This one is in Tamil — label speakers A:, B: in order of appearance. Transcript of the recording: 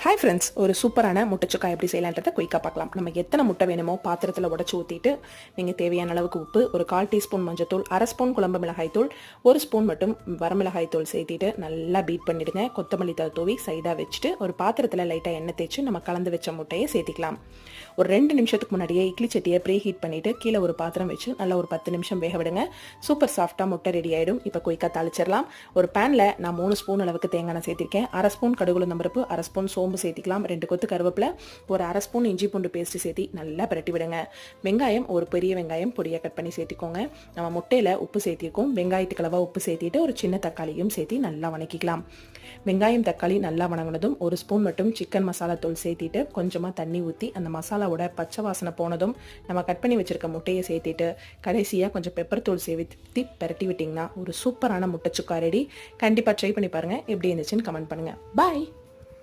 A: ஹாய் ஃப்ரெண்ட்ஸ், ஒரு சூப்பரான முட்டை சுக்கா எப்படி செய்யலான்றதை குயிக்காக பார்க்கலாம். நம்ம எத்தனை முட்டை வேணுமோ பாத்திரத்தில் உடச்சி ஊற்றிட்டு நீங்கள் தேவையான அளவுக்கு உப்பு, ஒரு 1/4 டீஸ்பூன் மஞ்சத்தூள், 1/2 ஸ்பூன் குழம்பு மிளகாய்த்தூள், 1 ஸ்பூன் மட்டும் வரமிளகாய்த்தூள் சேர்த்திட்டு நல்லா பீட் பண்ணிவிடுங்க. கொத்தமல்லி தழை தூவி சைடாக வச்சுட்டு ஒரு பாத்திரத்தில் லைட்டாக எண்ணெய் தேய்ச்சி நம்ம கலந்து வச்ச முட்டையை சேர்த்திக்கலாம். ஒரு 2 நிமிஷத்துக்கு முன்னாடியே இட்லி சட்டியை ப்ரீ ஹீட் பண்ணிவிட்டு கீழே ஒரு பாத்திரம் வச்சு நல்லா ஒரு 10 நிமிஷம் வேக விடுங்க. சூப்பர் சாஃப்டாக முட்டை ரெடி ஆகிடும். இப்போ குயிக்காக தாளிச்சிடலாம். ஒரு பேனில் நான் 3 ஸ்பூன் அளவுக்கு தேங்காய் எண்ணெய் சேர்த்திருக்கேன். 1/2 ஸ்பூன் கடுகுளுந்தம் பருப்பு, 1/2 ஸ்பூன் சோம்பு சேர்த்திக்கலாம். 2 கொத்து கருவேப்பிலை, ஒரு 1/2 ஸ்பூன் இஞ்சி பூண்டு பேஸ்ட் சேர்த்தி நல்லா பிரட்டி விடுங்க. வெங்காயம், ஒரு பெரிய வெங்காயம் பொடியாக கட் பண்ணி சேர்த்திக்கோங்க. நம்ம முட்டையில் உப்பு சேர்த்திருக்கோம். வெங்காயத்துக்கு அளவாக உப்பு சேர்த்திட்டு ஒரு சின்ன தக்காளியும் சேர்த்தி நல்லா வணக்கிக்கலாம். வெங்காயம் தக்காளி நல்லா வணங்கினதும் 1 ஸ்பூன் மட்டும் சிக்கன் மசாலா தூள் சேர்த்திட்டு கொஞ்சமாக தண்ணி ஊற்றி அந்த மசாலாவோட பச்சை வாசனை போனதும் நம்ம கட் பண்ணி வச்சிருக்க முட்டையை சேர்த்திட்டு கடைசியாக கொஞ்சம் பெப்பர் தூள் சேர்த்து பிரட்டி விட்டிங்கன்னா ஒரு சூப்பரான முட்டை சுக்கா ரெடி. கண்டிப்பாக ட்ரை பண்ணி பாருங்கள். எப்படி இருந்துச்சுன்னு கமெண்ட் பண்ணுங்கள். பாய்.